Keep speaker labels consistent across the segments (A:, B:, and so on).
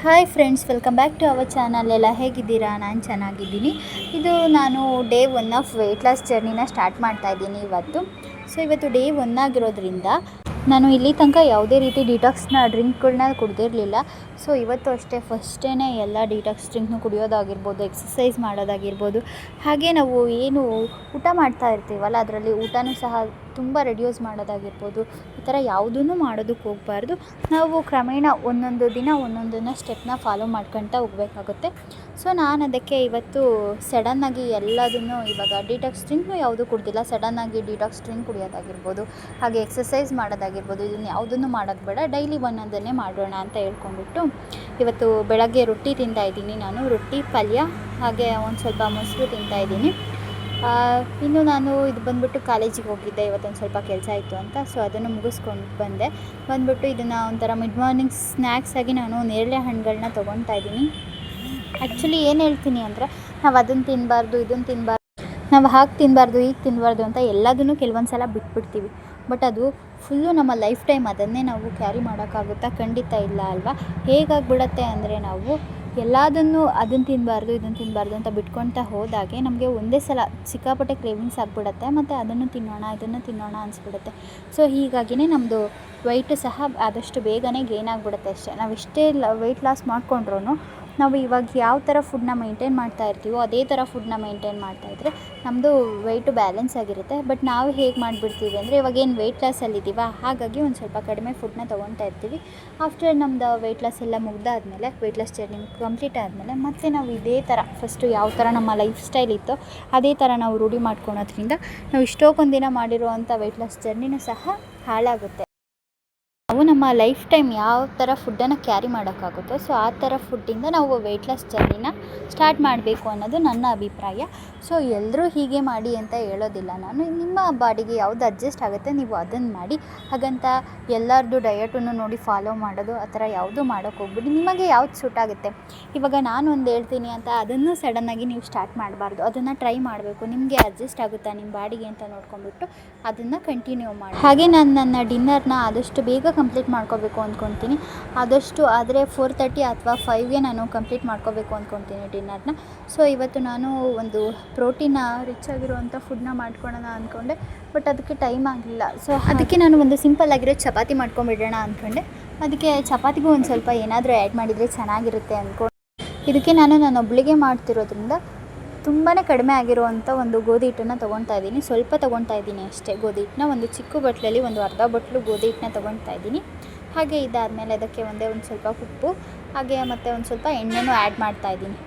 A: Hi friends, welcome back to our channel. ಎಲ್ಲ ಹೇಗಿದ್ದೀರಾ? ನಾನು ಚೆನ್ನಾಗಿದ್ದೀನಿ. ಇದು ನಾನು ಡೇ 1 ಆಫ್ ವೆಯ್ಟ್ ಲಾಸ್ ಜರ್ನಿನ ಸ್ಟಾರ್ಟ್ ಮಾಡ್ತಾ ಇದ್ದೀನಿ ಇವತ್ತು. ಇವತ್ತು ಡೇ 1 ಆಗಿರೋದ್ರಿಂದ ನಾನು ಇಲ್ಲಿ ತನಕ ಯಾವುದೇ ರೀತಿ ಡಿಟಾಕ್ಸ್ನ ಡ್ರಿಂಕ್ಗಳನ್ನ ಕುಡ್ದಿರಲಿಲ್ಲ. ಇವತ್ತು ಅಷ್ಟೇ ಫಸ್ಟೇ ಎಲ್ಲ ಡಿಟಾಕ್ಸ್ ಡ್ರಿಂಕ್ನು ಕುಡಿಯೋದಾಗಿರ್ಬೋದು, ಎಕ್ಸಸೈಸ್ ಮಾಡೋದಾಗಿರ್ಬೋದು, ಹಾಗೆ ನಾವು ಏನು ಊಟ ಮಾಡ್ತಾ ಇರ್ತೀವಲ್ಲ ಅದರಲ್ಲಿ ಊಟನೂ ಸಹ ತುಂಬ ರೆಡ್ಯೂಸ್ ಮಾಡೋದಾಗಿರ್ಬೋದು, ಈ ಥರ ಯಾವುದೂ ಮಾಡೋದಕ್ಕೆ ಹೋಗಬಾರ್ದು. ನಾವು ಕ್ರಮೇಣ ಒಂದೊಂದು ದಿನ ಒಂದೊಂದನ್ನು ಸ್ಟೆಪ್ನ ಫಾಲೋ ಮಾಡ್ಕೊಳ್ತಾ ಹೋಗಬೇಕಾಗುತ್ತೆ. ನಾನು ಅದಕ್ಕೆ ಇವತ್ತು ಸಡನ್ನಾಗಿ ಎಲ್ಲದನ್ನು ಇವಾಗ ಡಿಟಾಕ್ಸ್ ಡ್ರಿಂಕ್ನು ಯಾವುದೂ ಕುಡ್ದಿಲ್ಲ. ಸಡನ್ನಾಗಿ ಡಿಟಾಕ್ಸ್ ಡ್ರಿಂಕ್ ಕುಡಿಯೋದಾಗಿರ್ಬೋದು, ಹಾಗೆ ಎಕ್ಸಸೈಸ್ ಮಾಡೋದಾಗಿರ್ಬೋದು, ಇದನ್ನು ಯಾವುದನ್ನು ಮಾಡೋದು ಬೇಡ, ಡೈಲಿ ಒಂದೊಂದನ್ನೇ ಮಾಡೋಣ ಅಂತ ಹೇಳ್ಕೊಂಡ್ಬಿಟ್ಟು ಇವತ್ತು ಬೆಳಗ್ಗೆ ರೊಟ್ಟಿ ತಿಂತಾಯಿದ್ದೀನಿ. ನಾನು ರೊಟ್ಟಿ ಪಲ್ಯ ಹಾಗೆ ಒಂದು ಸ್ವಲ್ಪ ಮೊಸರು ತಿಂತಾಯಿದ್ದೀನಿ. ಇನ್ನು ನಾನು ಇದು ಬಂದುಬಿಟ್ಟು ಕಾಲೇಜಿಗೆ ಹೋಗಿದ್ದೆ. ಇವತ್ತೊಂದು ಸ್ವಲ್ಪ ಕೆಲಸ ಇತ್ತು ಅಂತ, ಅದನ್ನು ಮುಗಿಸ್ಕೊಂಡು ಬಂದುಬಿಟ್ಟು ಇದನ್ನು ಒಂಥರ ಮಿಡ್ ಮಾರ್ನಿಂಗ್ ಸ್ನ್ಯಾಕ್ಸ್ ಆಗಿ ನಾನು ನೇರಳೆ ಹಣ್ಣುಗಳನ್ನ ತೊಗೊತಾ ಇದ್ದೀನಿ. ಆ್ಯಕ್ಚುಲಿ ಏನು ಹೇಳ್ತೀನಿ ಅಂದರೆ, ನಾವು ಅದನ್ನು ತಿನ್ನಬಾರ್ದು, ಇದನ್ನು ತಿನ್ನಬಾರ್ದು, ನಾವು ಹಾಗೆ ತಿನ್ನಬಾರ್ದು, ಈಗ ತಿನ್ನಬಾರ್ದು ಅಂತ ಎಲ್ಲದನ್ನು ಕೆಲವೊಂದು ಸಲ ಬಿಟ್ಬಿಡ್ತೀವಿ. ಬಟ್ ಅದು ಫುಲ್ಲು ನಮ್ಮ ಲೈಫ್ ಟೈಮ್ ಅದನ್ನೇ ನಾವು ಕ್ಯಾರಿ ಮಾಡೋಕ್ಕಾಗುತ್ತಾ? ಖಂಡಿತ ಇಲ್ಲ ಅಲ್ವಾ? ಹೇಗಾಗ್ಬಿಡತ್ತೆ ಅಂದರೆ, ನಾವು ಎಲ್ಲದನ್ನು ಅದನ್ನು ತಿನ್ನಬಾರ್ದು, ಇದನ್ನು ತಿನ್ನಬಾರ್ದು ಅಂತ ಬಿಟ್ಕೊಳ್ತಾ ಹೋದಾಗೆ ನಮಗೆ ಒಂದೇ ಸಲ ಸಿಕ್ಕಾಪಟ್ಟೆ ಕ್ರೇವಿಂಗ್ಸ್ ಆಗಿಬಿಡುತ್ತೆ. ಮತ್ತು ಅದನ್ನು ತಿನ್ನೋಣ, ಇದನ್ನು ತಿನ್ನೋಣ ಅನಿಸ್ಬಿಡುತ್ತೆ. ಹೀಗಾಗಿಯೇ ನಮ್ಮದು ವೆಯ್ಟು ಸಹ ಆದಷ್ಟು ಬೇಗನೆ ಗೇನ್ ಆಗಿಬಿಡುತ್ತೆ ಅಷ್ಟೇ. ನಾವು ಎಷ್ಟೇ ವೆಯ್ಟ್ ಲಾಸ್ ಮಾಡಿಕೊಂಡ್ರೂ ನಾವು ಇವಾಗ ಯಾವ ಥರ ಫುಡ್ನ ಮೇಂಟೈನ್ ಮಾಡ್ತಾ ಇರ್ತೀವೋ ಅದೇ ಥರ ಫುಡ್ನ ಮೇಂಟೈನ್ ಮಾಡ್ತಾಯಿದ್ರೆ ನಮ್ಮದು ವೆಯ್ಟು ಬ್ಯಾಲೆನ್ಸ್ ಆಗಿರುತ್ತೆ. ಬಟ್ ನಾವು ಹೇಗೆ ಮಾಡಿಬಿಡ್ತೀವಿ ಅಂದರೆ, ಇವಾಗೇನು ವೆಯ್ಟ್ ಲಾಸಲ್ಲಿದ್ದೀವ, ಹಾಗಾಗಿ ಒಂದು ಸ್ವಲ್ಪ ಕಡಿಮೆ ಫುಡ್ನ ತೊಗೊತಾ ಇರ್ತೀವಿ. ಆಫ್ಟರ್ ನಮ್ಮದು ವೆಯ್ಟ್ ಲಾಸ್ ಎಲ್ಲ ಮುಗ್ದಾದ್ಮೇಲೆ, ವೆಯ್ಟ್ ಲಾಸ್ ಜರ್ನಿ ಕಂಪ್ಲೀಟ್ ಆದಮೇಲೆ ಮತ್ತೆ ನಾವು ಇದೇ ಥರ ಫಸ್ಟು ಯಾವ ಥರ ನಮ್ಮ ಲೈಫ್ ಸ್ಟೈಲ್ ಇತ್ತೋ ಅದೇ ಥರ ನಾವು ರೂಢಿ ಮಾಡ್ಕೊಳೋದ್ರಿಂದ ನಾವು ಇಷ್ಟೊಂದಿನ ಮಾಡಿರುವಂಥ ವೆಯ್ಟ್ ಲಾಸ್ ಜರ್ನಿನೂ ಸಹ ಹಾಳಾಗುತ್ತೆ. ನಾವು ನಮ್ಮ ಲೈಫ್ ಟೈಮ್ ಯಾವ ಥರ ಫುಡ್ಡನ್ನು ಕ್ಯಾರಿ ಮಾಡೋಕ್ಕಾಗುತ್ತೋ ಆ ಥರ ಫುಡ್ಡಿಂದ ನಾವು ವೆಯ್ಟ್ ಲಾಸ್ ಜರ್ನಿನ ಸ್ಟಾರ್ಟ್ ಮಾಡಬೇಕು ಅನ್ನೋದು ನನ್ನ ಅಭಿಪ್ರಾಯ. ಎಲ್ಲರೂ ಹೀಗೆ ಮಾಡಿ ಅಂತ ಹೇಳೋದಿಲ್ಲ ನಾನು. ನಿಮ್ಮ ಬಾಡಿಗೆ ಯಾವುದು ಅಡ್ಜಸ್ಟ್ ಆಗುತ್ತೆ ನೀವು ಅದನ್ನು ಮಾಡಿ. ಹಾಗಂತ ಎಲ್ಲರದ್ದು ಡಯಟನ್ನು ನೋಡಿ ಫಾಲೋ ಮಾಡೋದು ಆ ಥರ ಯಾವುದೂ ಮಾಡೋಕ್ಕೆ ಹೋಗ್ಬಿಡಿ. ನಿಮಗೆ ಯಾವ್ದು ಸೂಟ್ ಆಗುತ್ತೆ. ಇವಾಗ ನಾನು ಒಂದು ಹೇಳ್ತೀನಿ ಅಂತ ಅದನ್ನು ಸಡನ್ನಾಗಿ ನೀವು ಸ್ಟಾರ್ಟ್ ಮಾಡಬಾರ್ದು. ಅದನ್ನು ಟ್ರೈ ಮಾಡಬೇಕು. ನಿಮಗೆ ಅಡ್ಜಸ್ಟ್ ಆಗುತ್ತಾ ನಿಮ್ಮ ಬಾಡಿಗೆ ಅಂತ ನೋಡ್ಕೊಂಡ್ಬಿಟ್ಟು ಅದನ್ನು ಕಂಟಿನ್ಯೂ ಮಾಡಿ. ಹಾಗೆ ನಾನು ನನ್ನ ಡಿನ್ನರ್ನ ಆದಷ್ಟು ಬೇಗ ಕಂಪ್ಲೀಟ್ ಮಾಡ್ಕೋಬೇಕು ಅಂದ್ಕೊತೀನಿ. ಆದಷ್ಟು ಆದರೆ 4:30 ಅಥವಾ 5ಗೆ ನಾನು ಕಂಪ್ಲೀಟ್ ಮಾಡ್ಕೋಬೇಕು ಅಂದ್ಕೊತೀನಿ ಡಿನ್ನರ್ನ. ಇವತ್ತು ನಾನು ಒಂದು ಪ್ರೋಟೀನ ರಿಚ್ ಆಗಿರುವಂಥ ಫುಡ್ನ ಮಾಡ್ಕೊಳ್ಳೋಣ ಅಂದ್ಕೊಂಡೆ. ಬಟ್ ಅದಕ್ಕೆ ಟೈಮ್ ಆಗಲಿಲ್ಲ. ಅದಕ್ಕೆ ನಾನು ಒಂದು ಸಿಂಪಲ್ ಆಗಿರೋ ಚಪಾತಿ ಮಾಡ್ಕೊಂಬಿಡೋಣ ಅಂದ್ಕೊಂಡೆ. ಅದಕ್ಕೆ ಚಪಾತಿಗೂ ಒಂದು ಸ್ವಲ್ಪ ಏನಾದರೂ ಆ್ಯಡ್ ಮಾಡಿದರೆ ಚೆನ್ನಾಗಿರುತ್ತೆ ಅಂದ್ಕೊಂಡು ಇದಕ್ಕೆ ನಾನು ಒಬ್ಬಳಿಗೆ ಮಾಡ್ತಿರೋದ್ರಿಂದ ತುಂಬಾ ಕಡಿಮೆ ಆಗಿರುವಂಥ ಒಂದು ಗೋಧಿ ಹಿಟ್ಟನ್ನು ತೊಗೊತಾ ಇದ್ದೀನಿ. ಸ್ವಲ್ಪ ತೊಗೊತಾ ಇದ್ದೀನಿ ಅಷ್ಟೇ ಗೋಧಿ ಹಿಟ್ಟನ್ನ. ಒಂದು ಚಿಕ್ಕ ಬಟ್ಲಲ್ಲಿ ಒಂದು ಅರ್ಧ ಬಟ್ಲು ಗೋಧಿ ಹಿಟ್ಟನ್ನ ತೊಗೊತಾ ಇದ್ದೀನಿ. ಹಾಗೆ ಇದಾದಮೇಲೆ ಅದಕ್ಕೆ ಒಂದು ಸ್ವಲ್ಪ ಉಪ್ಪು ಹಾಗೆ ಮತ್ತು ಒಂದು ಸ್ವಲ್ಪ ಎಣ್ಣೆನೂ ಆ್ಯಡ್ ಮಾಡ್ತಾಯಿದ್ದೀನಿ.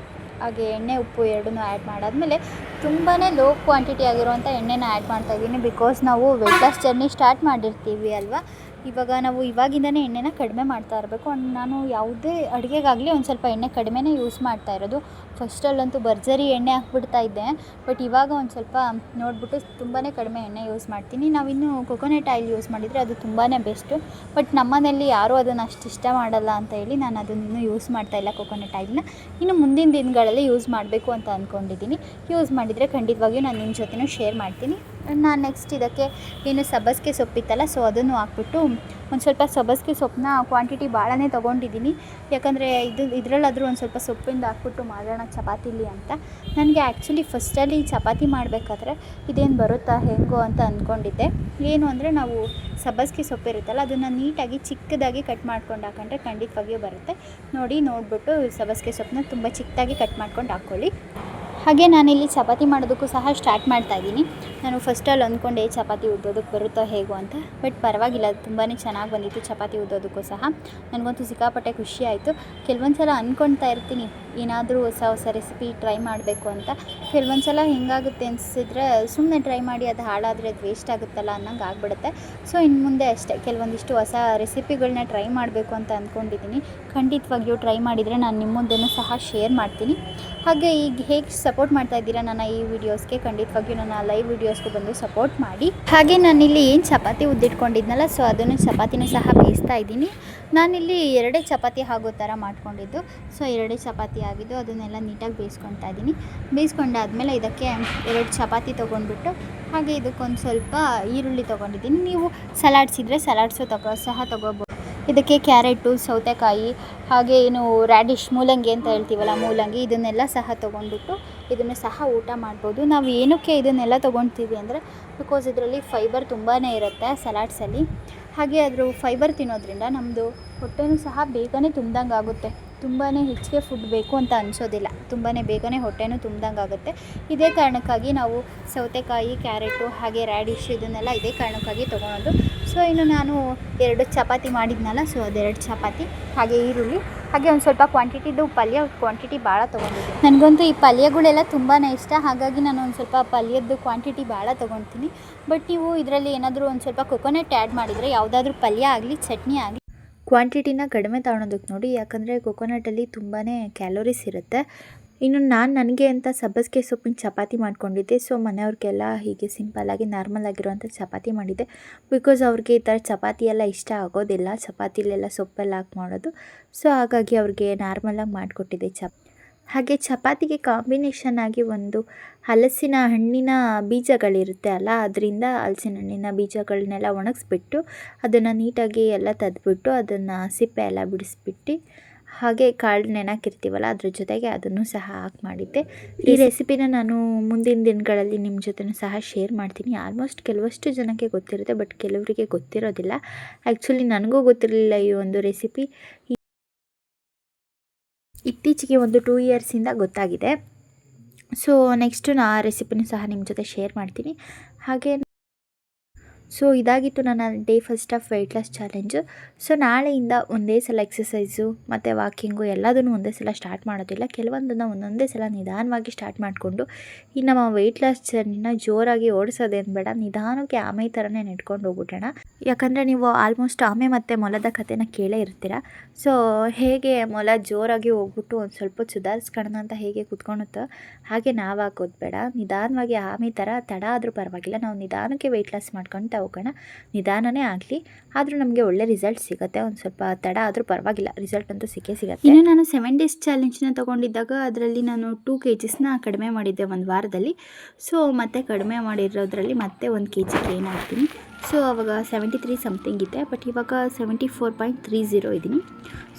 A: ಹಾಗೆ ಎಣ್ಣೆ ಉಪ್ಪು ಎರಡನ್ನೂ ಆ್ಯಡ್ ಮಾಡಾದಮೇಲೆ ತುಂಬಾ ಲೋ ಕ್ವಾಂಟಿಟಿ ಆಗಿರುವಂಥ ಎಣ್ಣೆನ ಆ್ಯಡ್ ಮಾಡ್ತಾಯಿದ್ದೀನಿ. ಬಿಕಾಸ್ ನಾವು ವೆಯ್ಟ್ ಲಾಸ್ ಜರ್ನಿ ಸ್ಟಾರ್ಟ್ ಮಾಡಿರ್ತೀವಿ ಅಲ್ವಾ. ಇವಾಗ ನಾವು ಇವಾಗಿಂದನೇ ಎಣ್ಣೆನ ಕಡಿಮೆ ಮಾಡ್ತಾ ಇರಬೇಕು. ನಾನು ಯಾವುದೇ ಅಡುಗೆಗಾಗಲಿ ಒಂದು ಸ್ವಲ್ಪ ಎಣ್ಣೆ ಕಡಿಮೆನೇ ಯೂಸ್ ಮಾಡ್ತಾ ಇರೋದು. ಫಸ್ಟಲ್ಲಂತೂ ಭರ್ಜರಿ ಎಣ್ಣೆ ಹಾಕ್ಬಿಡ್ತಾ ಇದ್ದೆ. ಬಟ್ ಇವಾಗ ಒಂದು ಸ್ವಲ್ಪ ನೋಡಿಬಿಟ್ಟು ತುಂಬಾ ಕಡಿಮೆ ಎಣ್ಣೆ ಯೂಸ್ ಮಾಡ್ತೀನಿ. ನಾವಿನ್ನು ಕೊಕೊನೆಟ್ ಆಯಿಲ್ ಯೂಸ್ ಮಾಡಿದರೆ ಅದು ತುಂಬಾ ಬೆಸ್ಟು. ಬಟ್ ನಮ್ಮನೇಲಿ ಯಾರೂ ಅದನ್ನು ಅಷ್ಟು ಇಷ್ಟ ಮಾಡಲ್ಲ ಅಂತ ಹೇಳಿ ನಾನು ಅದನ್ನು ಯೂಸ್ ಮಾಡ್ತಾಯಿಲ್ಲ ಕೊಕೊನೆಟ್ ಆಯಿಲ್ನ. ಇನ್ನು ಮುಂದಿನ ದಿನಗಳಲ್ಲಿ ಯೂಸ್ ಮಾಡಬೇಕು ಅಂತ ಅಂದ್ಕೊಂಡಿದ್ದೀನಿ. ಯೂಸ್ ಮಾಡಿದರೆ ಖಂಡಿತವಾಗಿಯೂ ನಾನು ನಿಮ್ಮ ಜೊತೆನೂ ಶೇರ್ ಮಾಡ್ತೀನಿ. ನಾನು ನೆಕ್ಸ್ಟ್ ಇದಕ್ಕೆ ಏನು ಸಬ್ಬಸಿಗೆ ಸೊಪ್ಪಿತ್ತಲ್ಲ ಅದನ್ನು ಹಾಕ್ಬಿಟ್ಟು ಒಂದು ಸ್ವಲ್ಪ ಸಬ್ಬಸಿಗೆ ಸೊಪ್ಪನ್ನ ಕ್ವಾಂಟಿಟಿ ಭಾಳನೇ ತೊಗೊಂಡಿದ್ದೀನಿ. ಯಾಕಂದರೆ ಇದರಲ್ಲಾದರೂ ಒಂದು ಸ್ವಲ್ಪ ಸೊಪ್ಪಿಂದ ಹಾಕ್ಬಿಟ್ಟು ಮಾಡೋಣ ಚಪಾತಿಲಿ ಅಂತ. ನನಗೆ ಆ್ಯಕ್ಚುಲಿ ಫಸ್ಟಲ್ಲಿ ಚಪಾತಿ ಮಾಡಬೇಕಾದ್ರೆ ಇದೇನು ಬರುತ್ತಾ ಹೆಂಗೋ ಅಂತ ಅಂದ್ಕೊಂಡಿದ್ದೆ. ಏನು ಅಂದರೆ, ನಾವು ಸಬ್ಬಸಿಗೆ ಸೊಪ್ಪಿರುತ್ತಲ್ಲ ಅದನ್ನು ನೀಟಾಗಿ ಚಿಕ್ಕದಾಗಿ ಕಟ್ ಮಾಡ್ಕೊಂಡು ಹಾಕೊಂಡ್ರೆ ಖಂಡಿತವಾಗಿಯೂ ಬರುತ್ತೆ. ನೋಡಿಬಿಟ್ಟು ಸಬ್ಬಸಿಗೆ ಸೊಪ್ಪನ್ನ ತುಂಬ ಚಿಕ್ಕದಾಗಿ ಕಟ್ ಮಾಡ್ಕೊಂಡು ಹಾಕ್ಕೊಳ್ಳಿ. ಹಾಗೆ ನಾನಿಲ್ಲಿ ಚಪಾತಿ ಮಾಡೋದಕ್ಕೂ ಸಹ ಸ್ಟಾರ್ಟ್ ಮಾಡ್ತಾಯಿದ್ದೀನಿ. ನಾನು ಫಸ್ಟಲ್ಲಿ ಅಂದ್ಕೊಂಡೆ ಚಪಾತಿ ಉದ್ದೋದಕ್ಕೆ ಬರುತ್ತೋ ಹೇಗೋ ಅಂತ. ಬಟ್ ಪರವಾಗಿಲ್ಲ, ತುಂಬಾ ಚೆನ್ನಾಗಿ ಬಂದಿತ್ತು ಚಪಾತಿ ಉದ್ದೋದಕ್ಕೂ ಸಹ. ನನಗಂತೂ ಸಿಕ್ಕಾಪಟ್ಟೆ ಖುಷಿ ಆಯಿತು. ಕೆಲವೊಂದು ಸಲ ಅಂದ್ಕೊಳ್ತಾ ಇರ್ತೀನಿ ಏನಾದರೂ ಹೊಸ ರೆಸಿಪಿ ಟ್ರೈ ಮಾಡಬೇಕು ಅಂತ. ಕೆಲವೊಂದು ಸಲ ಹೆಂಗಾಗುತ್ತೆ ಅನಿಸಿದ್ರೆ ಸುಮ್ಮನೆ ಟ್ರೈ ಮಾಡಿ ಅದು ಹಾಳಾದರೆ ಅದು ವೇಸ್ಟ್ ಆಗುತ್ತಲ್ಲ ಅನ್ನೋಂಗೆ ಆಗಿಬಿಡುತ್ತೆ. ಇನ್ನು ಮುಂದೆ ಅಷ್ಟೇ ಕೆಲವೊಂದಿಷ್ಟು ಹೊಸ ರೆಸಿಪಿಗಳನ್ನ ಟ್ರೈ ಮಾಡಬೇಕು ಅಂತ ಅಂದ್ಕೊಂಡಿದ್ದೀನಿ. ಖಂಡಿತವಾಗಿಯೂ ಟ್ರೈ ಮಾಡಿದರೆ ನಾನು ನಿಮ್ಮ ಮುಂದೆನೂ ಸಹ ಶೇರ್ ಮಾಡ್ತೀನಿ. ಹಾಗೆ ಈಗ ಹೇಗೆ ಸಪೋರ್ಟ್ ಮಾಡ್ತಾ ಇದ್ದೀರಾ ನನ್ನ ಈ ವಿಡಿಯೋಸ್ಗೆ, ಖಂಡಿತವಾಗಿಯೂ ನನ್ನ ಲೈವ್ ವಿಡಿಯೋಸ್ಗೂ ಬಂದು ಸಪೋರ್ಟ್ ಮಾಡಿ. ಹಾಗೆ ನಾನಿಲ್ಲಿ ಏನು ಚಪಾತಿ ಉದ್ದಿಟ್ಕೊಂಡಿದ್ನಲ್ಲ ಅದನ್ನು ಚಪಾತಿನೂ ಸಹ ಬೇಯಿಸ್ತಾ ಇದ್ದೀನಿ. ನಾನಿಲ್ಲಿ 2 ಚಪಾತಿ ಆಗೋ ಥರ ಮಾಡ್ಕೊಂಡಿದ್ದು. 2 ಚಪಾತಿ ಆಗಿದ್ದು ಅದನ್ನೆಲ್ಲ ನೀಟಾಗಿ ಬೇಯಿಸ್ಕೊತಾ ಇದ್ದೀನಿ. ಬೇಯಿಸ್ಕೊಂಡಾದ್ಮೇಲೆ ಇದಕ್ಕೆ 2 ಚಪಾತಿ ತೊಗೊಂಡ್ಬಿಟ್ಟು ಹಾಗೆ ಇದಕ್ಕೊಂದು ಸ್ವಲ್ಪ ಈರುಳ್ಳಿ ತೊಗೊಂಡಿದ್ದೀನಿ. ನೀವು ಸಲಾಡ್ಸ್ ಇದ್ದರೆ ಸಲಾಡ್ಸು ಸಹ ತೊಗೋಬೋದು. ಇದಕ್ಕೆ ಕ್ಯಾರೆಟು, ಸೌತೆಕಾಯಿ, ಹಾಗೆ ಏನು ರ್ಯಾಡಿಶ್ ಮೂಲಂಗಿ ಅಂತ ಹೇಳ್ತೀವಲ್ಲ, ಮೂಲಂಗಿ, ಇದನ್ನೆಲ್ಲ ಸಹ ತೊಗೊಂಡ್ಬಿಟ್ಟು ಇದನ್ನು ಸಹ ಊಟ ಮಾಡ್ಬೋದು. ನಾವು ಏನಕ್ಕೆ ಇದನ್ನೆಲ್ಲ ತೊಗೊಳ್ತೀವಿ ಅಂದರೆ ಬಿಕಾಸ್ ಇದರಲ್ಲಿ ಫೈಬರ್ ತುಂಬಾ ಇರುತ್ತೆ ಸಲಾಡ್ಸಲ್ಲಿ. ಹಾಗೆ ಅದ್ರ ಫೈಬರ್ ತಿನ್ನೋದ್ರಿಂದ ನಮ್ಮದು ಹೊಟ್ಟೆನೂ ಸಹ ಬೇಗನೆ ತುಂಬ್ದಂಗೆ ಆಗುತ್ತೆ. ತುಂಬಾ ಹೆಚ್ಚಿಗೆ ಫುಡ್ ಬೇಕು ಅಂತ ಅನಿಸೋದಿಲ್ಲ, ತುಂಬಾ ಬೇಗನೆ ಹೊಟ್ಟೆನೂ ತುಂಬ್ದಂಗೆ ಆಗುತ್ತೆ. ಇದೇ ಕಾರಣಕ್ಕಾಗಿ ನಾವು ಸೌತೆಕಾಯಿ, ಕ್ಯಾರೆಟು ಹಾಗೆ ರ್ಯಾಡಿಶ್ ಇದನ್ನೆಲ್ಲ ಇದೇ ಕಾರಣಕ್ಕಾಗಿ ತೊಗೊಳೋದು. ಸೊ ಇನ್ನು ನಾನು 2 ಚಪಾತಿ ಮಾಡಿದ್ನಲ್ಲ, ಸೊ ಅದು 2 ಚಪಾತಿ ಹಾಗೆ ಈರುಳ್ಳಿ, ಹಾಗೆ ಒಂದು ಸ್ವಲ್ಪ ಕ್ವಾಂಟಿಟಿದು ಪಲ್ಯ ಕ್ವಾಂಟಿಟಿ ಭಾಳ ತೊಗೊಂಡಿದ್ದೆ. ನನಗಂತೂ ಈ ಪಲ್ಯಗಳೆಲ್ಲ ತುಂಬಾ ಇಷ್ಟ, ಹಾಗಾಗಿ ನಾನು ಒಂದು ಸ್ವಲ್ಪ ಪಲ್ಯದ್ದು ಕ್ವಾಂಟಿಟಿ ಭಾಳ ತೊಗೊಳ್ತೀನಿ. ಬಟ್ ನೀವು ಇದರಲ್ಲಿ ಏನಾದರೂ ಒಂದು ಸ್ವಲ್ಪ ಕೊಕೊನಟ್ ಆ್ಯಡ್ ಮಾಡಿದರೆ ಯಾವುದಾದ್ರೂ ಪಲ್ಯ ಆಗಲಿ ಚಟ್ನಿ ಆಗಲಿ ಕ್ವಾಂಟಿಟಿನ ಕಡಿಮೆ ತಗೊಳೋದಕ್ಕೆ ನೋಡಿ, ಯಾಕಂದರೆ ಕೊಕೊನಟಲ್ಲಿ ತುಂಬಾ ಕ್ಯಾಲೋರೀಸ್ ಇರುತ್ತೆ. ಇನ್ನು ನನಗೆ ಅಂತ ಸಬ್ಬಸಿಗೆ ಸೊಪ್ಪಿನ ಚಪಾತಿ ಮಾಡ್ಕೊಂಡಿದ್ದೆ. ಸೊ ಮನೆಯವ್ರಿಗೆಲ್ಲ ಹೀಗೆ ಸಿಂಪಲ್ಲಾಗಿ ನಾರ್ಮಲ್ ಆಗಿರುವಂಥ ಚಪಾತಿ ಮಾಡಿದ್ದೆ. ಬಿಕಾಸ್ ಅವ್ರಿಗೆ ಈ ಥರ ಚಪಾತಿ ಎಲ್ಲ ಇಷ್ಟ ಆಗೋದಿಲ್ಲ, ಚಪಾತಿಲೆಲ್ಲ ಸೊಪ್ಪೆಲ್ಲ ಹಾಕಿ ಮಾಡೋದು. ಸೊ ಹಾಗಾಗಿ ಅವ್ರಿಗೆ ನಾರ್ಮಲಾಗಿ ಮಾಡಿಕೊಟ್ಟಿದ್ದೆ ಹಾಗೆ ಚಪಾತಿಗೆ ಕಾಂಬಿನೇಷನ್ ಆಗಿ ಒಂದು ಹಲಸಿನ ಹಣ್ಣಿನ ಬೀಜಗಳಿರುತ್ತೆ ಅಲ್ಲ, ಅದರಿಂದ ಹಲಸಿನ ಹಣ್ಣಿನ ಬೀಜಗಳನ್ನೆಲ್ಲ ಒಣಗಿಸ್ಬಿಟ್ಟು ಅದನ್ನು ನೀಟಾಗಿ ಎಲ್ಲ ತೆಗೆದ್ಬಿಟ್ಟು ಅದನ್ನು ಸಿಪ್ಪೆ ಎಲ್ಲ ಬಿಡಿಸ್ಬಿಟ್ಟು ಹಾಗೆ ಕಾಳು ನೆನಕಿರ್ತೀವಲ್ಲ ಅದ್ರ ಜೊತೆಗೆ ಅದನ್ನು ಸಹ ಹಾಕಿ ಮಾಡಿದ್ದೆ. ಈ ರೆಸಿಪಿನ ನಾನು ಮುಂದಿನ ದಿನಗಳಲ್ಲಿ ನಿಮ್ಮ ಜೊತೆನೂ ಸಹ ಶೇರ್ ಮಾಡ್ತೀನಿ. ಆಲ್ಮೋಸ್ಟ್ ಕೆಲವಷ್ಟು ಜನಕ್ಕೆ ಗೊತ್ತಿರುತ್ತೆ, ಬಟ್ ಕೆಲವರಿಗೆ ಗೊತ್ತಿರೋದಿಲ್ಲ. ಆ್ಯಕ್ಚುಲಿ ನನಗೂ ಗೊತ್ತಿರಲಿಲ್ಲ ಈ ಒಂದು ರೆಸಿಪಿ. ಇತ್ತೀಚೆಗೆ ಒಂದು 2 ಇಯರ್ಸಿಂದ ಗೊತ್ತಾಗಿದೆ. ಸೊ ನೆಕ್ಸ್ಟು ಆ ರೆಸಿಪಿನೂ ಸಹ ನಿಮ್ಮ ಜೊತೆ ಶೇರ್ ಮಾಡ್ತೀನಿ. ಹಾಗೆ ಸೊ ಇದಾಗಿತ್ತು ನನ್ನ day first of weight loss challenge. So ನಾಳೆಯಿಂದ ಒಂದೇ ಸಲ ಎಕ್ಸಸೈಸು ಮತ್ತು ವಾಕಿಂಗು ಎಲ್ಲದನ್ನು ಒಂದೇ ಸಲ ಸ್ಟಾರ್ಟ್ ಮಾಡೋದಿಲ್ಲ. ಕೆಲವೊಂದನ್ನು ಒಂದೊಂದೇ ಸಲ ನಿಧಾನವಾಗಿ ಸ್ಟಾರ್ಟ್ ಮಾಡಿಕೊಂಡು ಈ ನಮ್ಮ ವೆಯ್ಟ್ ಲಾಸ್ ಜರ್ನಿನ ಜೋರಾಗಿ ಓಡಿಸೋದೇನು ಬೇಡ, ನಿಧಾನಕ್ಕೆ ಆಮೆ ಥರನೇ ನೆಡ್ಕೊಂಡು ಹೋಗ್ಬಿಟ್ಟೋಣ. ಯಾಕಂದರೆ ನೀವು ಆಲ್ಮೋಸ್ಟ್ ಆಮೆ ಮತ್ತು ಮೊಲದ ಕಥೆನ ಕೇಳೇ ಇರ್ತೀರ. ಸೊ ಹೇಗೆ ಮೊಲ ಜೋರಾಗಿ ಹೋಗ್ಬಿಟ್ಟು ಒಂದು ಸ್ವಲ್ಪ ಸುಧಾರಿಸ್ಕೊಳ್ಳೋಣ ಅಂತ ಹೇಗೆ ಕೂತ್ಕೊಳುತ್ತೋ ಹಾಗೆ ನಾವು ಹಾಕೋದು ಬೇಡ. ನಿಧಾನವಾಗಿ ಆಮೆ ಥರ ತಡ ಆದರೂ ಪರವಾಗಿಲ್ಲ, ನಾವು ನಿಧಾನಕ್ಕೆ ವೆಯ್ಟ್ ಲಾಸ್ ಮಾಡ್ಕೊತ ಹೋಗೋಣ. ನಿಧಾನನೇ ಆಗಲಿ, ಆದರೂ ನಮಗೆ ಒಳ್ಳೆ ರಿಸಲ್ಟ್ ಸಿಗುತ್ತೆ. ಒಂದು ಸ್ವಲ್ಪ ತಡ ಆದರೂ ಪರವಾಗಿಲ್ಲ, ರಿಸಲ್ಟ್ ಅಂತೂ ಸಿಕ್ಕೇ ಸಿಗುತ್ತೆ. ಇನ್ನು ನಾನು 7 ಡೇಸ್ ಚಾಲೆಂಜ್ನ ತೊಗೊಂಡಿದ್ದಾಗ ಅದರಲ್ಲಿ ನಾನು 2 kgsನ ಕಡಿಮೆ ಮಾಡಿದ್ದೆ ಒಂದು ವಾರದಲ್ಲಿ. ಸೊ ಮತ್ತೆ ಕಡಿಮೆ ಮಾಡಿರೋದ್ರಲ್ಲಿ ಮತ್ತೆ 1 kg ಗೇನ್ ಆಗ್ತೀನಿ. ಸೊ ಆವಾಗ 73 ಸಮಥಿಂಗ್ ಇದೆ, ಬಟ್ ಇವಾಗ 74.30 ಇದ್ದೀನಿ.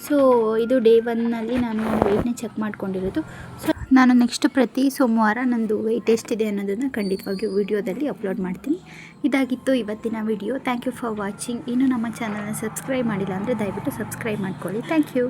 A: ಸೊ ಇದು ಡೇ 1ನಲ್ಲಿ ನಾನು ವೆಯ್ಟ್ನ ಚೆಕ್ ಮಾಡ್ಕೊಂಡಿರೋದು. ಸೊ ನಾನು ನೆಕ್ಸ್ಟ್ ಪ್ರತಿ ಸೋಮವಾರ ನಂದು ವೆಯ್ಟ್ ಎಷ್ಟಿದೆ ಅನ್ನೋದನ್ನು ಖಂಡಿತವಾಗಿಯೂ ವಿಡಿಯೋದಲ್ಲಿ ಅಪ್ಲೋಡ್ ಮಾಡ್ತೀನಿ. ಇದಾಗಿತ್ತು ಇವತ್ತಿನ video. Thank you for watching. ಇನ್ನೂ ನಮ್ಮ ಚಾನಲ್ನ ಸಬ್ಸ್ಕ್ರೈಬ್ ಮಾಡಿಲ್ಲ ಅಂದರೆ ದಯವಿಟ್ಟು ಸಬ್ಸ್ಕ್ರೈಬ್ ಮಾಡ್ಕೊಳ್ಳಿ. Thank you.